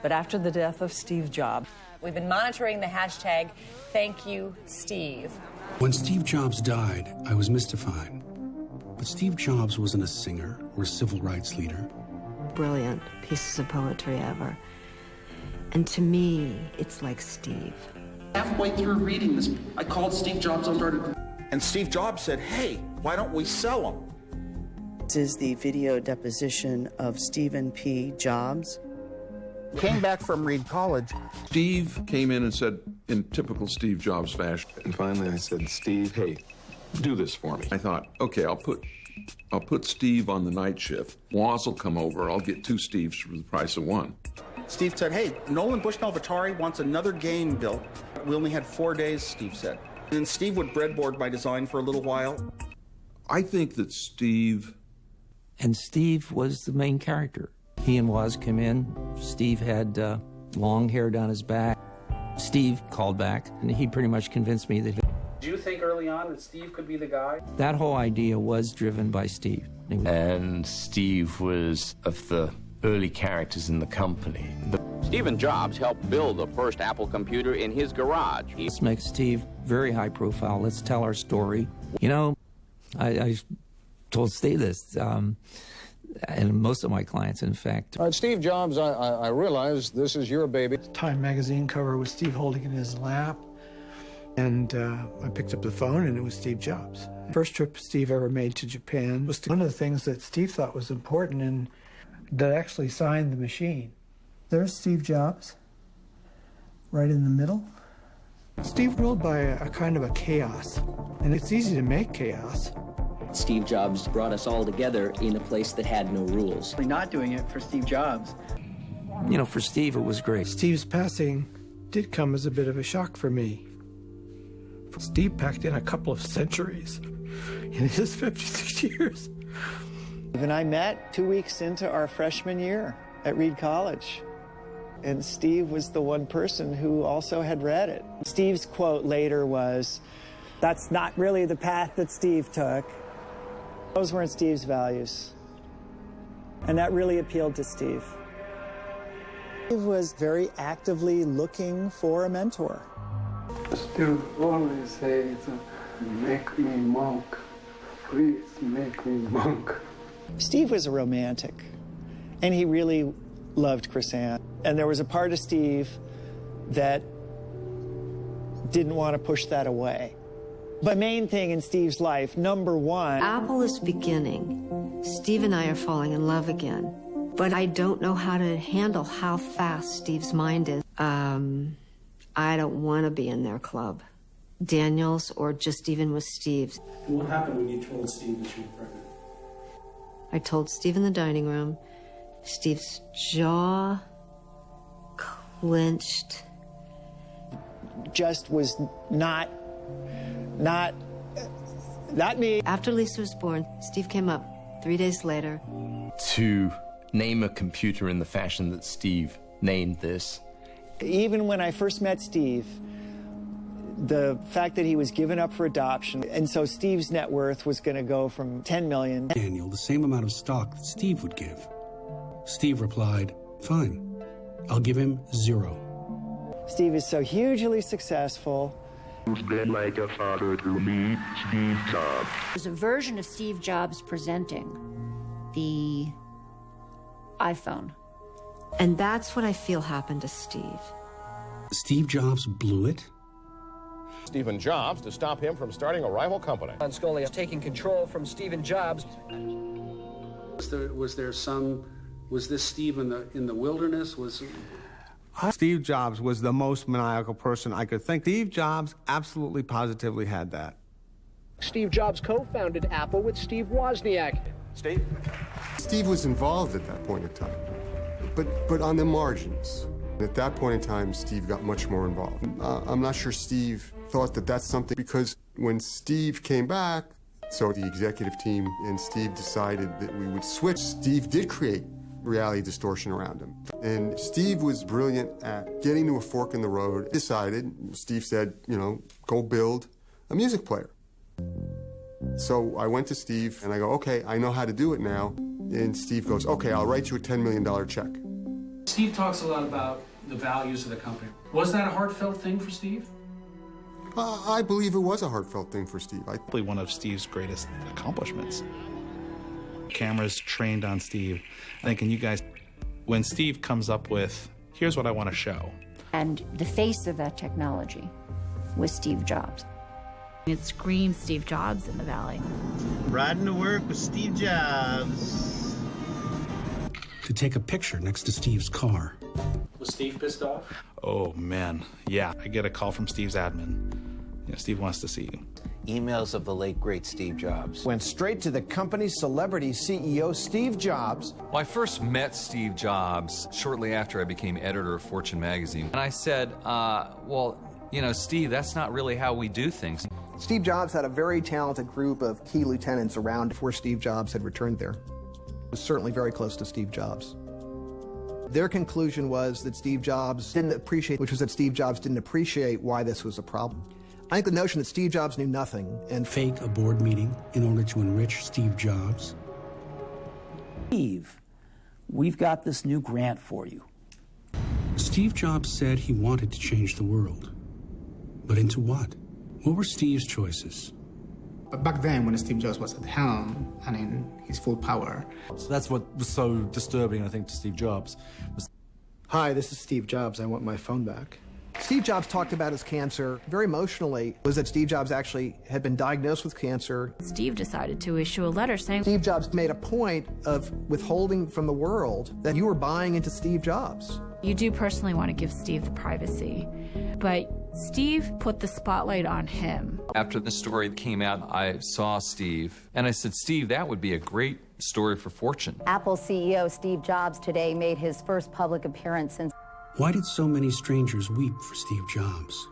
but after the death of Steve Jobs. We've been monitoring the hashtag #ThankYouSteve. When Steve Jobs died, I was mystified. But Steve Jobs wasn't a singer or a civil rights leader. Brilliant pieces of poetry ever. And to me, it's like Steve. Halfway through reading this, I called Steve Jobs and started. And Steve Jobs said, hey, why don't we sell them? This is the video deposition of Stephen P. Jobs. Came back from Reed College. Steve came in and said, in typical Steve Jobs fashion. And finally I said, Steve, hey, do this for me. I thought, okay, I'll put Steve on the night shift. Woz will come over. I'll get 2 Steves for the price of 1. Steve said, hey, Nolan Bushnell of Atari wants another game built. We only had 4 days, Steve said. And then Steve would breadboard my design for a little while. I think that Steve... And Steve was the main character. He and Woz came in. Steve had long hair down his back. Steve called back, and he pretty much convinced me that Did you think early on that Steve could be the guy? that whole idea was driven by Steve. And Steve was of the early characters in the company. Stephen Jobs helped build the first Apple computer in his garage. This makes Steve very high profile. Let's tell our story. You know, I told Steve this, and most of my clients, in fact. Steve Jobs, I realize this is your baby. Time magazine cover with Steve holding it in his lap. And I picked up the phone, and it was Steve Jobs. First trip Steve ever made to Japan was one of the things that Steve thought was important and that actually signed the machine. There's Steve Jobs, right in the middle. Steve ruled by a kind of a chaos, and it's easy to make chaos. Steve Jobs brought us all together in a place that had no rules. Not doing it for Steve Jobs. You know, for Steve, it was great. Steve's passing did come as a bit of a shock for me. Steve packed in a couple of centuries in his 56 years. And I met 2 weeks into our freshman year at Reed College. And Steve was the one person who also had read it. Steve's quote later was, "That's not really the path that Steve took." Those weren't Steve's values. And that really appealed to Steve. Steve was very actively looking for a mentor. Steve always says, make me monk. Please make me monk. Steve was a romantic, and he really loved Chrysanth. And there was a part of Steve that didn't want to push that away. The main thing in Steve's life, number one... Apple is beginning. Steve and I are falling in love again. But I don't know how to handle how fast Steve's mind is. I don't want to be in their club. Daniel's or just even with Steve's. What happened when you told Steve that you were pregnant? I told Steve in the dining room. Steve's jaw clenched. Just was not me. After Lisa was born, Steve came up 3 days later. To name a computer in the fashion that Steve named this. Even when I first met Steve, the fact that he was given up for adoption, and so Steve's net worth was going to go from $10 million. Daniel, the same amount of stock that Steve would give. Steve replied, fine, I'll give him 0. Steve is so hugely successful. Who's been like a father to me, Steve Jobs. There's a version of Steve Jobs presenting the iPhone. And that's what I feel happened to Steve. Steve Jobs blew it? Stephen Jobs to stop him from starting a rival company. Scully is taking control from Stephen Jobs. Was this Steve in the wilderness? Steve Jobs was the most maniacal person I could think. Steve Jobs absolutely positively had that. Steve Jobs co-founded Apple with Steve Wozniak. Steve was involved at that point in time, but on the margins. At that point in time, Steve got much more involved. I'm not sure Steve thought that that's something, because when Steve came back, so the executive team and Steve decided that we would switch. Steve did create reality distortion around him. And Steve was brilliant at getting to a fork in the road. Steve said, go build a music player. So I went to Steve and I go, okay, I know how to do it now. And Steve goes, okay, I'll write you a $10 million check. Steve talks a lot about the values of the company. Was that a heartfelt thing for Steve? I believe it was a heartfelt thing for Steve. Probably one of Steve's greatest accomplishments. Cameras trained on Steve. Thinking, you guys, when Steve comes up with, here's what I want to show. And the face of that technology was Steve Jobs. It screams Steve Jobs in the Valley. Riding to work with Steve Jobs. To take a picture next to Steve's car. Was Steve pissed off? Oh, man. Yeah, I get a call from Steve's admin. Steve wants to see you. Emails of the late, great Steve Jobs. Went straight to the company's celebrity CEO, Steve Jobs. Well, I first met Steve Jobs shortly after I became editor of Fortune magazine. And I said, well, you know, Steve, that's not really how we do things. Steve Jobs had a very talented group of key lieutenants around before Steve Jobs had returned there. It was certainly very close to Steve Jobs. Their conclusion was that Steve Jobs didn't appreciate, which was that Steve Jobs didn't appreciate why this was a problem. I think the notion that Steve Jobs knew nothing and fake a board meeting in order to enrich Steve Jobs. Steve, we've got this new grant for you. Steve Jobs said he wanted to change the world. But into what? What were Steve's choices? Back then, when Steve Jobs was at the helm and in his full power. So that's what was so disturbing, I think, to Steve Jobs. Hi, this is Steve Jobs. I want my phone back. Steve Jobs talked about his cancer very emotionally, was that Steve Jobs actually had been diagnosed with cancer. Steve decided to issue a letter saying... Steve Jobs made a point of withholding from the world that you were buying into Steve Jobs. You do personally want to give Steve privacy, but Steve put the spotlight on him. After the story came out, I saw Steve, and I said, Steve, that would be a great story for Fortune. Apple CEO Steve Jobs today made his first public appearance since... Why did so many strangers weep for Steve Jobs?